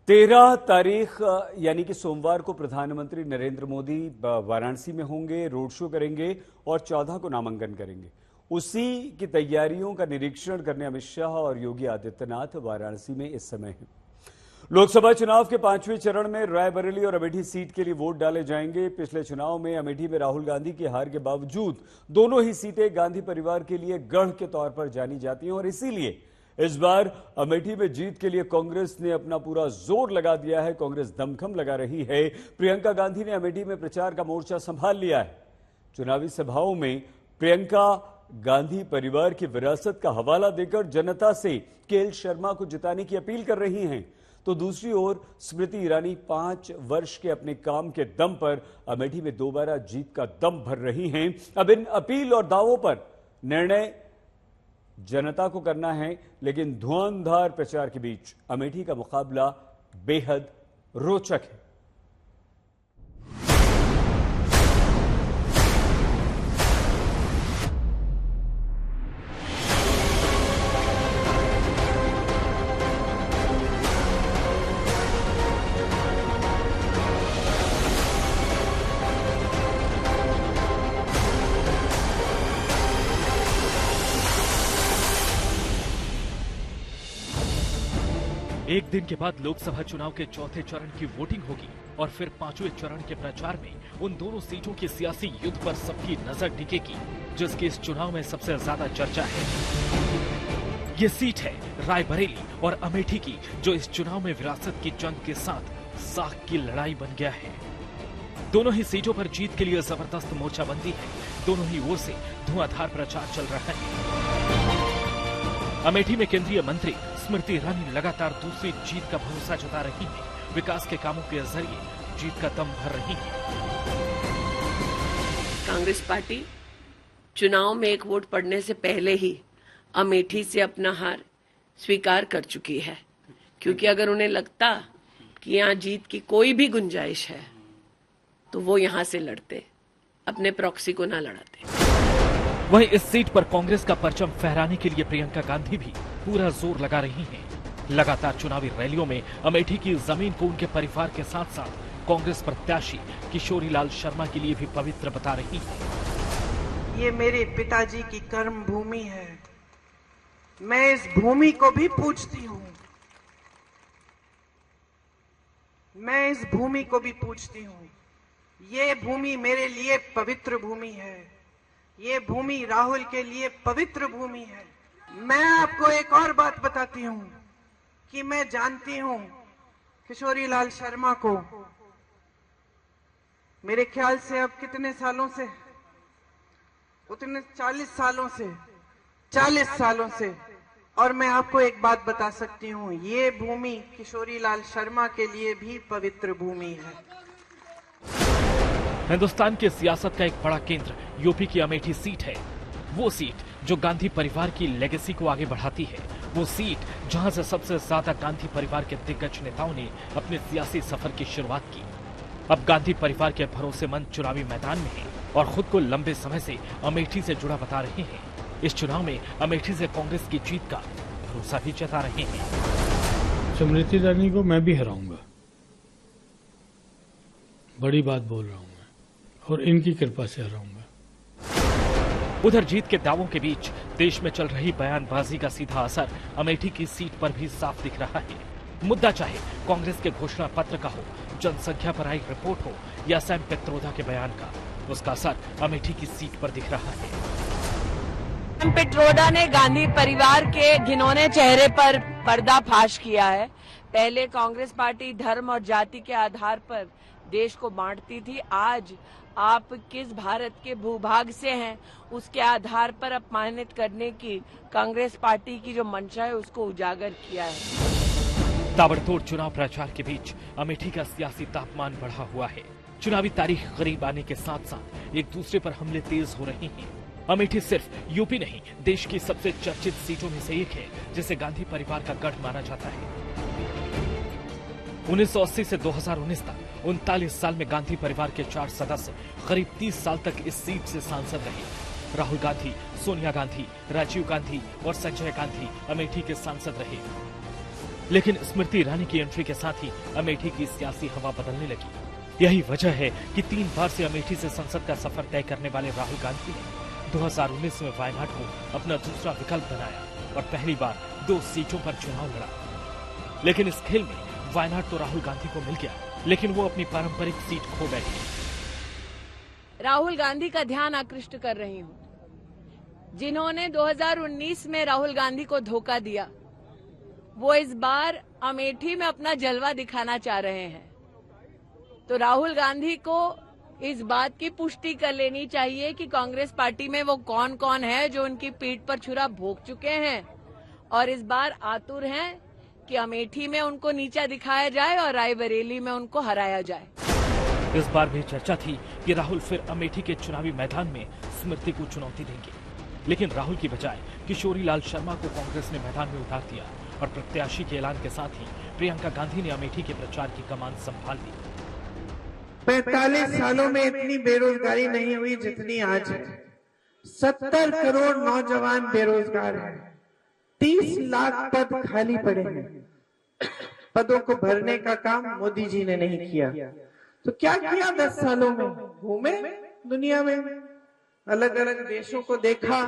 13 तारीख यानी कि सोमवार को प्रधानमंत्री नरेंद्र मोदी वाराणसी में होंगे, रोड शो करेंगे और 14 को नामांकन करेंगे। उसी की तैयारियों का निरीक्षण करने अमित शाह और योगी आदित्यनाथ वाराणसी में इस समय हैं। लोकसभा चुनाव के 5वें चरण में रायबरेली और अमेठी सीट के लिए वोट डाले जाएंगे। पिछले चुनाव में अमेठी में राहुल गांधी की हार के बावजूद दोनों ही सीटें गांधी परिवार के लिए गढ़ के तौर पर जानी जाती हैं और इसीलिए इस बार अमेठी में जीत के लिए कांग्रेस ने अपना पूरा जोर लगा दिया है। कांग्रेस दमखम लगा रही है। प्रियंका गांधी ने अमेठी में प्रचार का मोर्चा संभाल लिया है। चुनावी सभाओं में प्रियंका गांधी परिवार की विरासत का हवाला देकर जनता से केएल शर्मा को जिताने की अपील कर रही हैं। तो दूसरी ओर स्मृति ईरानी 5 वर्ष के अपने काम के दम पर अमेठी में दोबारा जीत का दम भर रही हैं। अब इन अपील और दावों पर निर्णय जनता को करना है, लेकिन धुआंधार प्रचार के बीच अमेठी का मुकाबला बेहद रोचक है। एक दिन के बाद लोकसभा चुनाव के चौथे चरण की वोटिंग होगी और फिर 5वें चरण के प्रचार में उन दोनों सीटों के सियासी युद्ध पर सबकी नजर टिकेगी, जिसकी इस चुनाव में सबसे ज्यादा चर्चा है। ये सीट है रायबरेली और अमेठी की, जो इस चुनाव में विरासत की जंग के साथ साख की लड़ाई बन गया है। दोनों ही सीटों पर जीत के लिए जबरदस्त मोर्चाबंदी है। दोनों ही ओर से धुआंधार प्रचार चल रहा है। अमेठी में केंद्रीय मंत्री स्मृति ईरानी लगातार दूसरी जीत का भरोसा जता रही हैं। विकास के कामों के जरिए जीत का दम भर रही हैं। कांग्रेस पार्टी चुनाव में एक वोट पड़ने से पहले ही अमेठी से अपना हार स्वीकार कर चुकी है, क्योंकि अगर उन्हें लगता कि यहाँ जीत की कोई भी गुंजाइश है तो वो यहाँ से लड़ते, अपने प्रॉक्सी को ना लड़ाते। वहीं इस सीट पर कांग्रेस का परचम फहराने के लिए प्रियंका गांधी भी पूरा जोर लगा रही हैं। लगातार चुनावी रैलियों में अमेठी की जमीन को उनके परिवार के साथ साथ कांग्रेस प्रत्याशी किशोरीलाल शर्मा के लिए भी पवित्र बता रही हैं। ये मेरे पिताजी की कर्म भूमि है। मैं इस भूमि को भी पूजती हूँ। मैं इस भूमि को भी पूजती हूँ। ये भूमि मेरे लिए पवित्र भूमि है। ये भूमि राहुल के लिए पवित्र भूमि है। मैं आपको एक और बात बताती हूँ कि मैं जानती हूँ किशोरीलाल शर्मा को मेरे ख्याल से अब कितने सालों से, उतने 40 सालों से। और मैं आपको एक बात बता सकती हूँ, ये भूमि किशोरीलाल शर्मा के लिए भी पवित्र भूमि है। हिंदुस्तान की सियासत का एक बड़ा केंद्र यूपी की अमेठी सीट है। वो सीट जो गांधी परिवार की लेगेसी को आगे बढ़ाती है। वो सीट जहां से सबसे ज्यादा गांधी परिवार के दिग्गज नेताओं ने अपने सियासी सफर की शुरुआत की। अब गांधी परिवार के भरोसेमंद चुनावी मैदान में हैं और खुद को लंबे समय से अमेठी से जुड़ा बता रहे हैं। इस चुनाव में अमेठी से कांग्रेस की जीत का भरोसा भी जता रहे हैं। स्मृति ईरानी को मैं भी हराऊंगा, बड़ी बात बोल रहा हूं मैं, और इनकी कृपा से हराऊंगा। उधर जीत के दावों के बीच देश में चल रही बयानबाजी का सीधा असर अमेठी की सीट पर भी साफ दिख रहा है। मुद्दा चाहे कांग्रेस के घोषणा पत्र का हो, जनसंख्या पर आई रिपोर्ट हो या सैम पित्रोदा के बयान का, उसका असर अमेठी की सीट पर दिख रहा है। सैम पित्रोदा ने गांधी परिवार के घिनौने चेहरे पर पर्दाफाश किया है। पहले कांग्रेस पार्टी धर्म और जाति के आधार पर देश को बांटती थी। आज आप किस भारत के भूभाग से हैं, उसके आधार पर अपमानित करने की कांग्रेस पार्टी की जो मंशा है, उसको उजागर किया है। ताबड़तोड़ चुनाव प्रचार के बीच अमेठी का सियासी तापमान बढ़ा हुआ है। चुनावी तारीख करीब आने के साथ साथ एक दूसरे पर हमले तेज हो रहे हैं। अमेठी सिर्फ यूपी नहीं, देश की सबसे चर्चित सीटों में से एक है, जिसे गांधी परिवार का गढ़ माना जाता है। 1980 से 2019 तक 39 साल में गांधी परिवार के 4 सदस्य करीब 30 साल तक इस सीट से सांसद रहे। राहुल गांधी, सोनिया गांधी, राजीव गांधी और संजय गांधी अमेठी के सांसद रहे। लेकिन स्मृति ईरानी की एंट्री के साथ ही अमेठी की सियासी हवा बदलने लगी। यही वजह है कि 3 बार से अमेठी से संसद का सफर तय करने वाले राहुल गांधी ने 2019 में वायनाड को अपना दूसरा विकल्प बनाया और पहली बार 2 सीटों पर चुनाव लड़ा। लेकिन इस खेल में वायनाड तो राहुल गांधी को मिल गया, लेकिन वो अपनी पारंपरिक सीट खो बैठे। राहुल गांधी का ध्यान आकृष्ट कर रही हूँ, जिन्होंने 2019 में राहुल गांधी को धोखा दिया, वो इस बार अमेठी में अपना जलवा दिखाना चाह रहे हैं। तो राहुल गांधी को इस बात की पुष्टि कर लेनी चाहिए कि कांग्रेस पार्टी में वो कौन कौन है जो उनकी पीठ पर छुरा भोग चुके हैं और इस बार आतुर हैं कि अमेठी में उनको नीचा दिखाया जाए और रायबरेली में उनको हराया जाए। इस बार भी चर्चा थी कि राहुल फिर अमेठी के चुनावी मैदान में स्मृति को चुनौती देंगे, लेकिन राहुल की बजाय किशोरी लाल शर्मा को कांग्रेस ने मैदान में उतार दिया और प्रत्याशी के ऐलान के साथ ही प्रियंका गांधी ने अमेठी के प्रचार की कमान संभाल ली। 45 सालों में इतनी बेरोजगारी नहीं हुई जितनी आज है। 70 करोड़ नौजवान बेरोजगार हैं। 30 लाख पद खाली पड़े हैं। पदों को भरने का काम मोदी जी ने नहीं किया। तो क्या किया 10 सालों में? घूमे दुनिया में, अलग अलग देशों को देखा,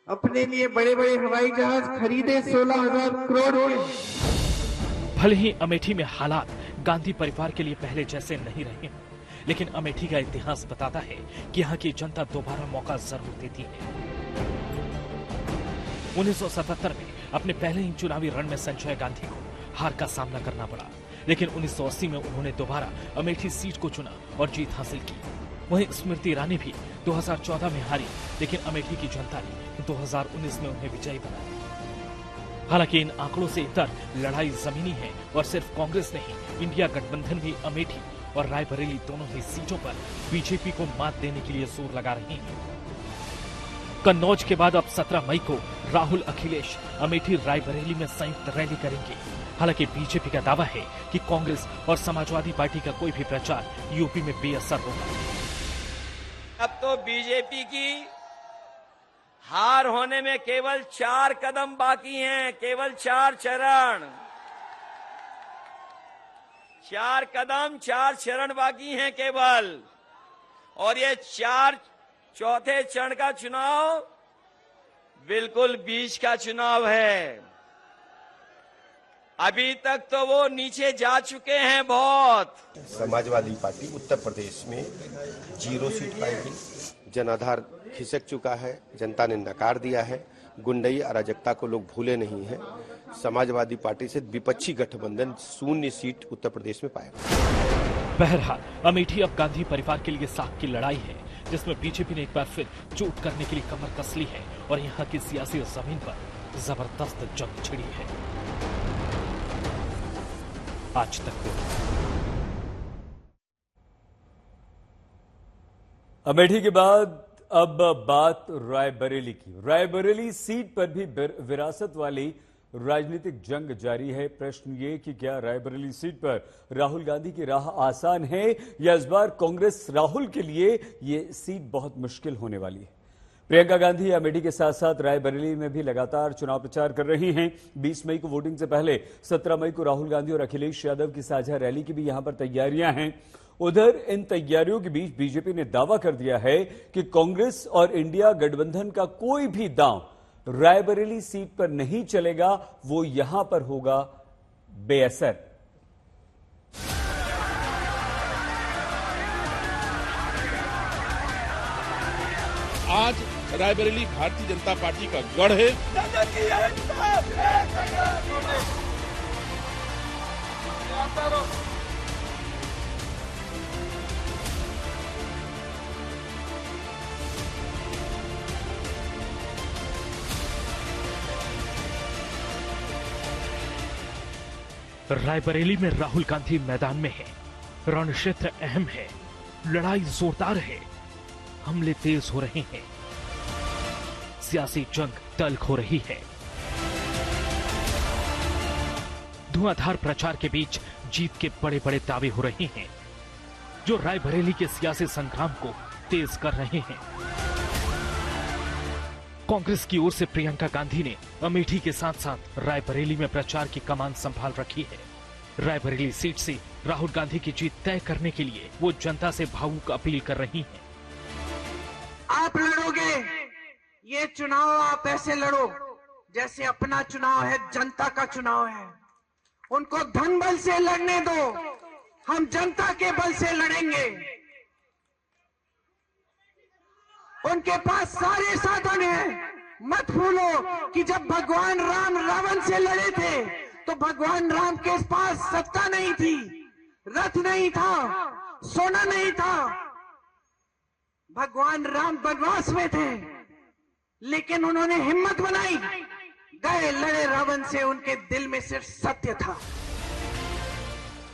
अपने लिए बड़े बड़े हवाई जहाज खरीदे, 16,000 करोड़ के। भले ही अमेठी में हालात गांधी परिवार के लिए पहले जैसे नहीं रहे, लेकिन अमेठी का इतिहास बताता है कि यहाँ की जनता दोबारा मौका जरूर देती है। 1977 में अपने पहले ही चुनावी रण में संजय गांधी को हार का सामना करना पड़ा, लेकिन 1980 में उन्होंने दोबारा अमेठी सीट को चुना और जीत हासिल की। वहीं स्मृति ईरानी भी 2014 में हारी, लेकिन अमेठी की जनता ने 2019 में उन्हें विजयी बनाया। हालांकि इन आंकड़ों से इतर लड़ाई जमीनी है और सिर्फ कांग्रेस नहीं, इंडिया गठबंधन भी अमेठी और रायबरेली दोनों ही सीटों पर बीजेपी को मात देने के लिए जोर लगा रहे हैं। कन्नौज के बाद अब 17 मई को राहुल अखिलेश अमेठी रायबरेली में संयुक्त रैली करेंगे। हालांकि बीजेपी का दावा है कि कांग्रेस और समाजवादी पार्टी का कोई भी प्रचार यूपी में बेअसर होगा। अब तो बीजेपी की हार होने में केवल 4 कदम बाकी हैं, केवल 4 चरण, 4 कदम 4 चरण बाकी हैं केवल। और ये 4 चौथे चरण का चुनाव बिल्कुल बीच का चुनाव है। अभी तक तो वो नीचे जा चुके हैं बहुत। समाजवादी पार्टी उत्तर प्रदेश में 0 सीट पाएगी। जनाधार खिसक चुका है, जनता ने नकार दिया है। गुंडई अराजकता को लोग भूले नहीं हैं। समाजवादी पार्टी से विपक्षी गठबंधन 0 सीट उत्तर प्रदेश में पाएगा। बहरहाल अमेठी अब गांधी परिवार के लिए साख की लड़ाई है, जिसमें बीजेपी ने एक बार फिर चोट करने के लिए कमर कस ली है और यहाँ की सियासी जमीन पर जबरदस्त जंग छिड़ी है। आज तक अमेठी के बाद अब बात रायबरेली की। रायबरेली सीट पर भी विरासत वाली राजनीतिक जंग जारी है। प्रश्न ये कि क्या रायबरेली सीट पर राहुल गांधी की राह आसान है या इस बार कांग्रेस राहुल के लिए ये सीट बहुत मुश्किल होने वाली है। प्रियंका गांधी अमेठी के साथ साथ रायबरेली में भी लगातार चुनाव प्रचार कर रही हैं। 20 मई को वोटिंग से पहले 17 मई को राहुल गांधी और अखिलेश यादव की साझा रैली की भी यहां पर तैयारियां हैं। उधर इन तैयारियों के बीच बीजेपी ने दावा कर दिया है कि कांग्रेस और इंडिया गठबंधन का कोई भी दांव रायबरेली सीट पर नहीं चलेगा, वो यहां पर होगा बेअसर। आज रायबरेली भारतीय जनता पार्टी का गढ़ है। रायबरेली में राहुल गांधी मैदान में है। रण क्षेत्र अहम है, लड़ाई जोरदार है, हमले तेज हो रहे हैं, सियासी जंग तल्ख हो रही है। धुआंधार प्रचार के बीच जीत के बड़े बड़े दावे हो रहे हैं, जो रायबरेली के सियासी संग्राम को तेज कर रहे हैं। कांग्रेस की ओर से प्रियंका गांधी ने अमेठी के साथ साथ रायबरेली में प्रचार की कमान संभाल रखी है। रायबरेली सीट से राहुल गांधी की जीत तय करने के लिए वो जनता से भावुक अपील कर रही हैं। आप लड़ोगे, ये चुनाव आप ऐसे लड़ो जैसे अपना चुनाव है, जनता का चुनाव है। उनको धन बल से लड़ने दो, हम जनता के बल से लड़ेंगे। उनके पास सारे साधन हैं। मत भूलो कि जब भगवान राम रावण से लड़े थे तो भगवान राम के पास सत्ता नहीं थी, रथ नहीं था, सोना नहीं था। भगवान राम वनवास में थे, लेकिन उन्होंने हिम्मत बनाई, गए लड़े रावण से। उनके दिल में सिर्फ सत्य था।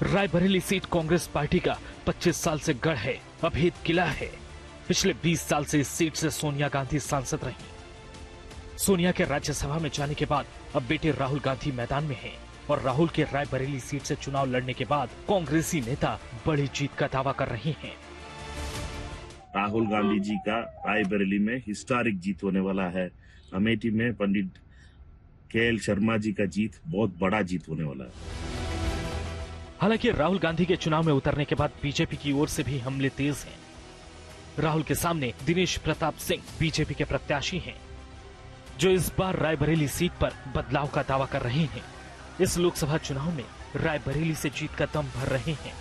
रायबरेली सीट कांग्रेस पार्टी का 25 साल से गढ़ है, अभेद किला है। पिछले 20 साल से इस सीट से सोनिया गांधी सांसद रही। सोनिया के राज्यसभा में जाने के बाद अब बेटे राहुल गांधी मैदान में हैं और राहुल के रायबरेली सीट से चुनाव लड़ने के बाद कांग्रेसी नेता बड़ी जीत का दावा कर रहे हैं। राहुल गांधी जी का रायबरेली में हिस्टोरिक जीत होने वाला है। अमेठी में पंडित KL शर्मा जी का जीत बहुत बड़ा जीत होने वाला है। हालांकि राहुल गांधी के चुनाव में उतरने के बाद बीजेपी की ओर से भी हमले तेज हैं। राहुल के सामने दिनेश प्रताप सिंह बीजेपी के प्रत्याशी हैं, जो इस बार रायबरेली सीट पर बदलाव का दावा कर रहे हैं। इस लोकसभा चुनाव में रायबरेली से जीत का दम भर रहे हैं।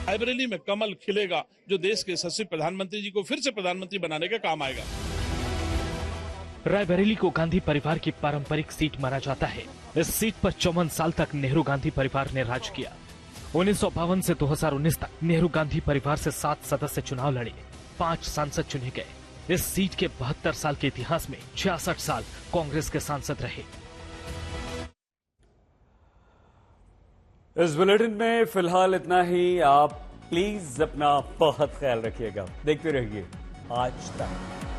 रायबरेली में कमल खिलेगा, जो देश के यशस्वी प्रधानमंत्री जी को फिर से प्रधानमंत्री बनाने का काम आएगा। रायबरेली को गांधी परिवार की पारंपरिक सीट माना जाता है। इस सीट पर 54 साल तक नेहरू गांधी परिवार ने राज किया। 1952 से 2019 तक नेहरू गांधी परिवार से 7 सदस्य चुनाव लड़े, 5 सांसद चुने गए। इस सीट के 72 साल के इतिहास में 66 साल कांग्रेस के सांसद रहे। इस बुलेटिन में फिलहाल इतना ही। आप प्लीज अपना बहुत ख्याल रखिएगा। देखते रहिए आज तक।